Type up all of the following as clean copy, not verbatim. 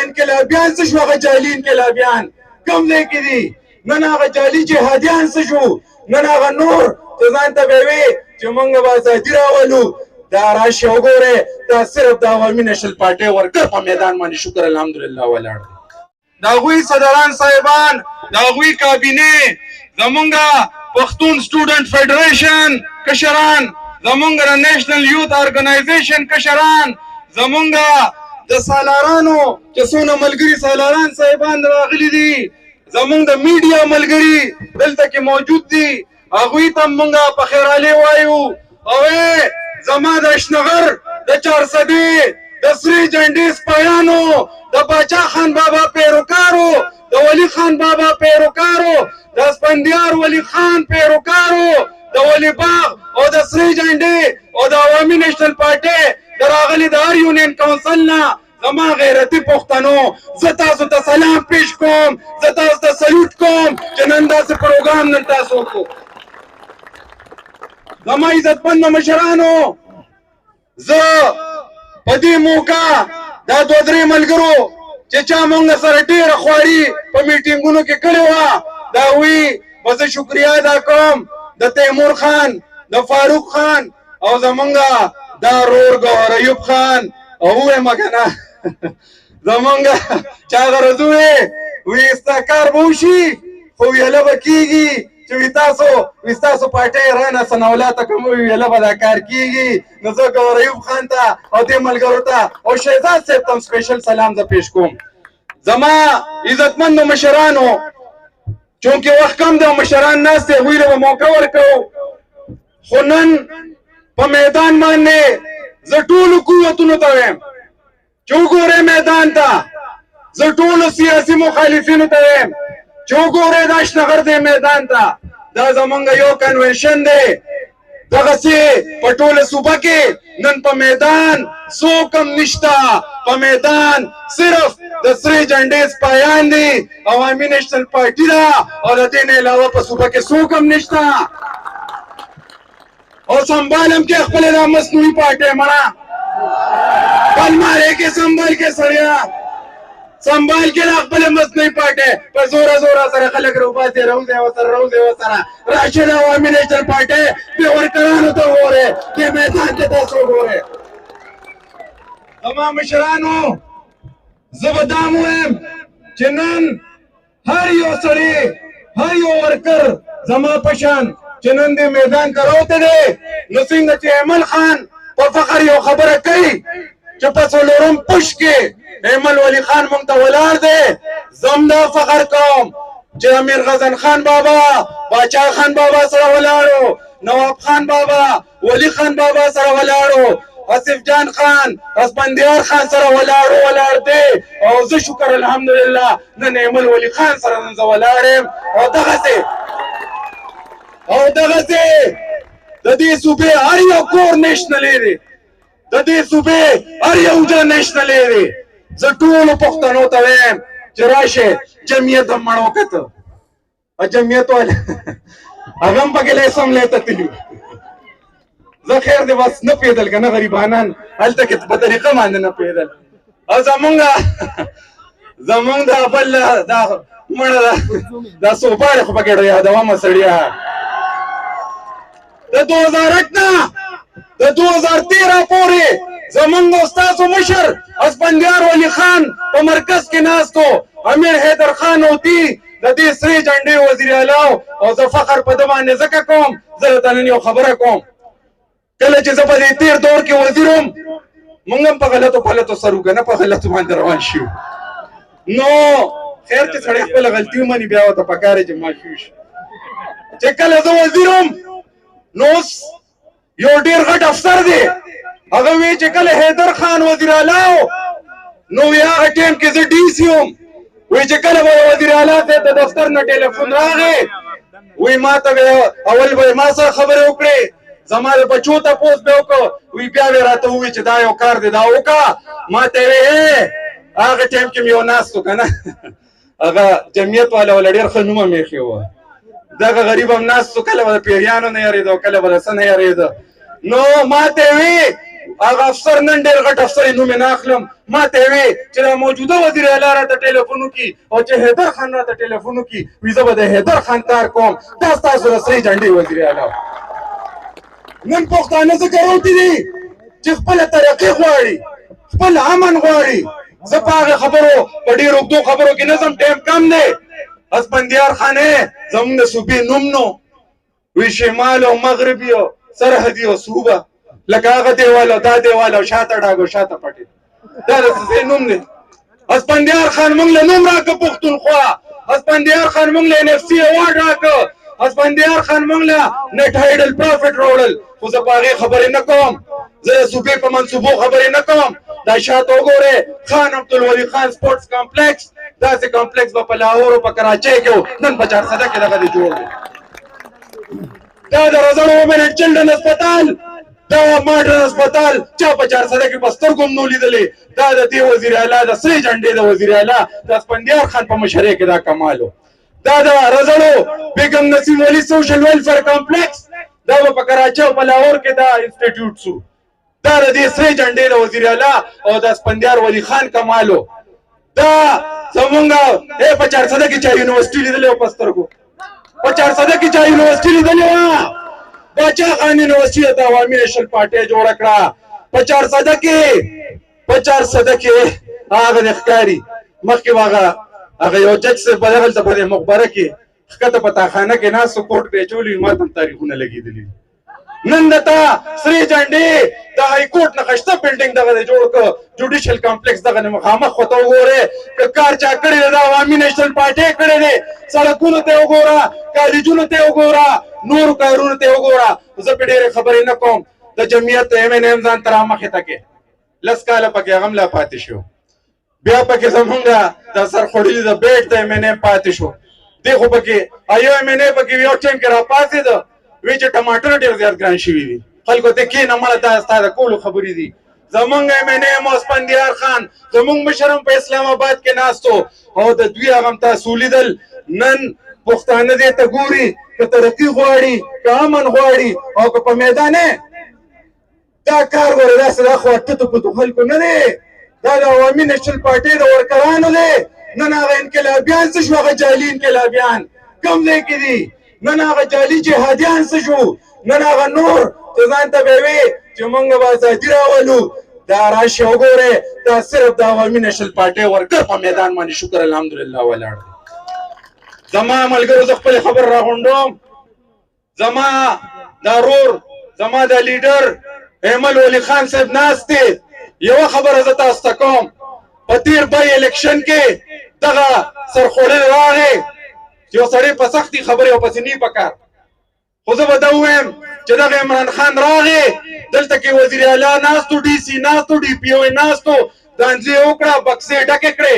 انقلابیان څه شو؟ هغه جعلي انقلابیان کوم ځای کې دي؟ نن هغه جعلي جهادیان څه شو؟ نن هغه نور چې ځان ته به وي چې موږ به ازادي راولو، دا راشي وګورئ، دا صرف د عوامي نشل پارټۍ ورکر په میدان باندې شکر الحمدلله ولاړ دی. د هغوی صدران صاحبان، د هغوی کابینې، زمونږ پښتون سټوډنټ فیډریشن کشران، زمونږ د نیشنل یوت ارګنایزیشن کشران، زمونږ د سالارانو چې څونه ملګري سالاران صاحبان راغلي دي، زمونږ د میډیا ملګري دلته کې موجود دي، هغوی ته مونږ په خیرالی وایو. او زما د اشنغر د چارسدې د سری جنډې سپایانو، د باچا خان بابا پیروکارو، د ولی خان بابا پیروکارو، د اسفندیار ولی خان پیروکارو، د ولی باغ او د سری جنډې او د عوامي نشنل پارټۍ د راغلي د هر یونین کونسل نه زما غیرتي پښتنو، زه تاسو ته سلام پیش کوم، زه تاسو ته سلوټ کوم چې نن داسې پروګرام نن تاسو وکړو. زما عزتمندو مشرانو، زه په دې موقع دا دوه درې ملګرو چې چا مونږ سره ډېره خواري په میټینګونو کې کړې وه، د هغوی به زه شکریه ادا کوم، د تیمور خان، د فاروق خان او زمونږ دا رور ګوهر ایوب خان. او ووایم که نه زمونږ چې هغه ورځ ووایي ستا کار به وشي خو ویله به کېږي چې وي ستاسو پارټۍ رانه سنولاته که مو ویله به دا کار کېږي. نو زه ګوهر ایوب خان ته او دې ملګرو ته او شهزاد صاحب ته هم سپیشل سلام زه پیش کوم. زما عزتمندو مشرانو، چونکې وخت کم دی او مشران ناست دی، هغوی له به موقع ورکوو، خو نن په میدان باندې زه ټولو قوتونو ته وایم چې وګورئ میدان ته، زه ټولو سیاسي مخالفینو ته وایم چې وګورئ دا اشنغر دی میدان ته، دا زمونږ یو کنونشن دی، دغسې په ټوله صوبه کې نن په میدان څوک هم نشته، په میدان صرف د سری جنډې سپایان دي، عوامي نیشنل پارټي ده، او د دې نه علاوه په صوبه کې څوک هم نشته. او سنبال هم کې خپله دا مصنوعي پارټۍ مړه پلمارې کې سنبال کې سړیا سنبال کې دا خپله مصنوعي پارټۍ په زوره زوره سره خلک روباسي، روزي ورسره راشه د عوامي نیشنل پارټۍ دې ورکرانو ته وګورئ، دې میدان ته تاسو وګورئ. زما مشرانو، زه به دا هم ووایم چې نن هر یو سړی، هر یو ورکر زما په شان چې نن دې میدان ته راوتی دی، نو څنګه چې ایمل خان په فخر یو خبره کوي چې په څلورم پشت کې ایمل ولی خان مونږ ته ولاړ دی، زه هم دا فخر کوم چې امیر غزن خان بابا، باچا خان بابا سره ولاړو، نواب خان بابا، ولی خان بابا سره ولاړو، آصف جان خان، اسفندیار خان سره ولاړ دی، او زه شکر الحمدلله نن ایمل ولی خان سره نن زه ولاړ یم. او دغسې د دې صوبې هر یو کور نیشنلی دی، د دې صوبې هر یو جا نیشنلی دی. زه ټولو پښتنو ته وایم چې راشئ جمعیت هم مړ وکته، جمعیت والا هغه هم پکې لیسم لیته تلي، زه خیر دی بس نه پوهېدل که نه غریبانان هلته کې په طریقه باندې نه پوهېدل. او زمونږ دا بل دا مړه دا سوپاړې خو پکې یادومه سړیه، د 2008 نه د 2013 پورې زمونږ او ستاسو مشر اسفندیار ولی خان په مرکز کې ناست و، امیر حیدر خان اوتي د دې سری جنډې وزیر اعلی، او زه فخر په ده باندې ځکه کوم، زه درته نن یو خبره کوم، کله چې زه په دې تېر دور کې وزیر وم، موږ هم په غلطو سر وکړه، نه په غلطو باندې روان شو. نو خیر چې سړی خپله غلطي ومني بیا ورته پکار دی چې معافي وشي. چې کله زه وزیر وم نو اوس یو ډېر غټ افسر دی، هغه وی چې کله حیدر خان وزیر اعلی نو وی هغه ټایم کې زه ډي سي وم، وی چې کله به وزیر اعلی صاحب د دفتر نه ټلیفون راغی، وی ما ته اول به ما سره خبرې وکړې، زما د بچو تپوس به وکړو، وی بیا به راته ووایي چې دا یو کار دی دا وکړه. ما ته وی هغه ټایم کې مې یو ناست و که نه، هغه جمعیت والا وله ډېر ښه نوم هم ایښی وه، دغه غریب هم ناست و، کله به د پیریانو نه یارېده او کله به د څه نه یارېده. نو ما ته وی هغه افسر نن ډېر غټ افسر یې نوم یې نه اخلم ما ته یې وې چې دا موجوده وزیر اعلی راته ټلیفون وکړي او چې حیدر خان راته ټلیفون وکړي وي زه به د حیدر خان کار کوم دا ستاسو د سرې جنډې وزیر اعلی نن پښتانه ځکه روټي دي چې خپله ترقي غواړي خپل امن غواړي زه په هغې خبرو په ډېر اوږدو خبرو کې نظم ټایم کم دی اسفندیار خان زموږ د صوبې نوم نو وی شمال او مغرب یو سرحدي او صوبه لکه هغه دیوال او دا دیوال او شاته ډاګ او شاته پټي دا د صوبې نوم دی اسفندیار خان موږ له نوم راکړه پښتونخوا اسفندیار خان موږ له NFC ایوارډ راکړه اسفندیار خان موږ له نټ هایډل پروفیټ راوړل خو زه په هغې خبرې نه کوم زه د صوبې په منصوبو خبرې نه کوم دا شاته وګورئ خان عبدالولي خان سپورټس کمپلیکس داسې کمپلیکس به په لاهور او په کراچۍ کې و نن په چارسده کې دغه دی جوړ دی دا د رزړو ومن اینډ چلډرن هسپتال دا ماډرن هسپتال چا په چارسده کې په سترګو هم نو لیدلی دا د دې وزیر اعلی د سرې جنډې د وزیر اعلی د اسفندیار خان په مشرۍ کې دا کمال و دا د رزړو بیګم نسیم ولی سوشل ویلفیر کمپلیکس دا به په کراچۍ او په لاهور کې دا انسټیټیوټ سو دا د دې سرې جنډې د وزیر اعلی او د اسفندیار ولی خان کمال و دا زمونږ په چارسده کې چا یونیورسټي لیدلی و په سترګو په چارسده کې چا یونیورسټي لیدلې وه باچا خان یونیورسټي د عوامي نیشنل پارټۍ جوړه کړه په چارسده کې هغه د ښکاري مخکې به هغه یو جج صاحب به دغلته په دې مقبره کې ښکته په تاخانه کې ناست و کوټ به یې اچولی وي ما ته هم تاریخونه لګېدلي نن دته سرې جنډې د های کورټ نه ښایسته بلډینګ دغه دی جوړ کړه جوډیشل کمپلیکس دغه نه مخامخ ورته وګورئ که کار چا کړی دی د عوامي نیشنل پارټۍ کړی دی سړکونو ته یې وګوره کالجونو ته یې وګوره نورو کارونو ته یې وګوره زه پرې ډېرې خبرې نه کوم د جمعیت MNM ځان ته رامخې ته کې لس کاله پکې هغه هم لا پاتې شو بیا پکې زمونږ د سر خوړلي د بیټ د MNM پاتې شو دی خو پکې یو MNA پکې یو ټایم کې راپاڅېده وی چې ټماټر ډېر زیات ګران شوي دي خلکو ته کښېنه مړه دا ستا د کولو خبرې دي زمونږ MNA اسفندیار خان زمونږ مشر هم په اسلام آباد کې ناست و او د دوی هغه هم تاسو لیدل نن پښتانه دې ته ګوري که ترقي غواړي که امن غواړي او که په میدان دا کار ګوره داسې دا خو ټتو پتو خلکو نه دی دا د عوامي نیشنل پارټۍ د ورکرانو دی نن هغه انقلابیان څه شو هغه جعلي انقلابیان کوم ځای کې دي نن هغه جعلي جهادیان څه شو نن هغه نور چې ځان ته به وي چې موږ به ازادي راولو دا راشي وګورئ دا صرف د عوامي نیشنل پارټۍ ورکر په میدان باندې شکر الحمدلله ولاړ دی زما ملګرو زه خپلې خبر راغونډوم زما دا رور زما د لیډر ایمل ولی خان صاحب ناست دی یوه خبره زه تاسو ته کوم په تیر بای الیکشن کې دغه سرخوړل راغی چې یو سړی په سختي خبرې ورپسې نه پکار خو زه به دا ووایم چې دغه عمران خان راغی دلته کې وزیر اعلی ناست و DC ناست و DPO ناست و دانځې وکړه بکسې ډکې کړې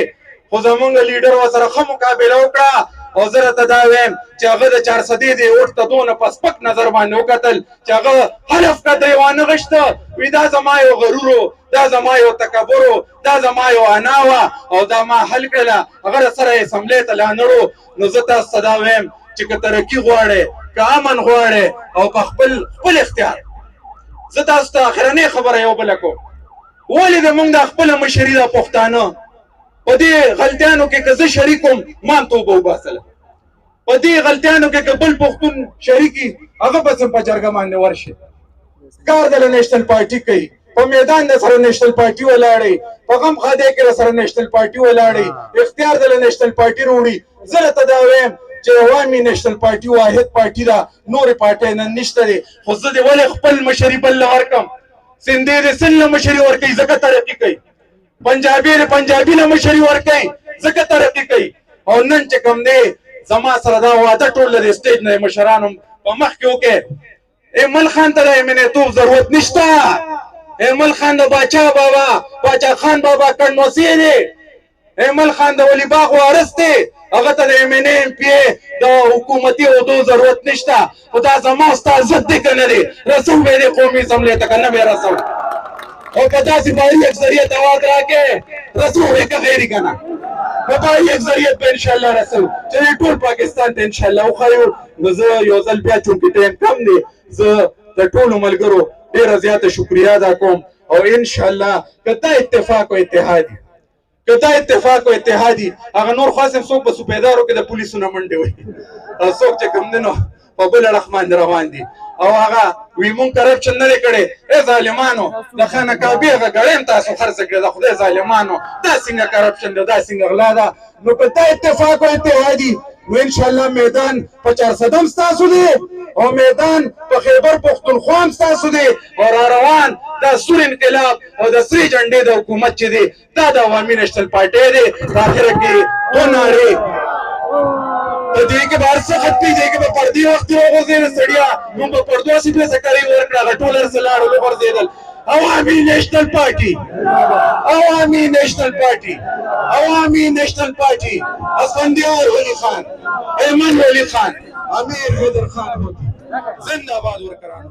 خو زمونږ لیډر ورسره ښه مقابله وکړه او زه راته دا وایم چې هغه د 400 دی اوټ ته دونه په سپک نظر باندې وکتل چې هغه حلف کده یې وانه غشته وی دا زما یو غرور دا زما یو تکبر دا زما یو انا وه او دا ما حل کړله هغه سره یې سملې ته لانړو نو زه تاسو ته دا وایم چې که ترقي غواړئ که امن غواړئ او په خپل اختیار زه تاسو ته اخرنۍ خبره یو بله کوم ولې زموږ د خپله مشري ده پښتانه په دې غلطیانو کې که زه شریک وم ما هم توبه وباسله په دې غلطیانو کې که بل پښتون شریکي هغه بس هم په جرګه باندې ورشي کار د نیشنل پارټي کوي په میدان د سره نیشنل پارټي ولاړی په غم خاده کې سره نیشنل پارټي ولاړی اختیار د نیشنل پارټي وروړي زه راته دا وایم چې عوامي نیشنل پارټي واحد پارټي ده نورې پارټۍ نن نشته دی خو زه دې ولې خپل مشري بل له ورکړم سندې د سند له مشري ورکوي ځکه ترقي کوي پنجابي د پنجابي له مشري ورکوي ځکه ترقي کوي او نن چې کوم دی زما سره دا واده ټول د سټیج نه مشرانو په مخ کې وکړي ایمل خان ته د امنیتوب ضرورت نشته ایمل خان د باچا خان بابا کڼموسی دی ایمل خان د ولی باغ وارث دی هغه ته د MNA د حکومتي عهدو ضرورت نشته خو دا زما ستا ضد دی که نه دی رسو به دی قومي اسمبلۍ ته که نه به رسو او که داسې بهري اکثریت اواد راکړې رسو به که غیري که نه په بهري اکثریت به انشاءالله رسو چې ټول پاکستان ته انشاءالله وښیو نو زه یو ځل بیا چونکې ټایم کم دی زه د ټولو ملګرو ډېره زیاته شکریه ادا کوم او ان شاء الله کدا اتفاق او اتحادي هغه نور خاصم څوک په صوبیدارو کې د پولیسو نه منډه وي او څوک چې کوم دنو په بل اړخ باندې روان دي او هغه وی مونږ کرپشن نه کړي ای ظالمانو د خانه کعبه هغه ګړیم تاسو خرڅ کړی د خدای ظالمانو دا څنګه کرپشن ده دا څنګه غلا ده نو کدا اتفاق او اتحادي نو ان شاء الله میدان په 400 ستاسو دی او میدان په خیبر پختونخوا ستاسو دی او روان دا سور انقلاب او د سری جنډې د حکومت چې دی دا د عوامي نېشنل پارټي دی د اخر کې تو نارې ته دې کې بار څه ختمي دی کې په پردي وخت وګورئ سړیا نو په پردو سي په سکري ورکړه ټولر سلاړو لور دیدل عوامي نېشنل پارټي اسفندیار ولی خان ایمن ولی خان امیر حیدر خان ہوتی زندہ باد ورکران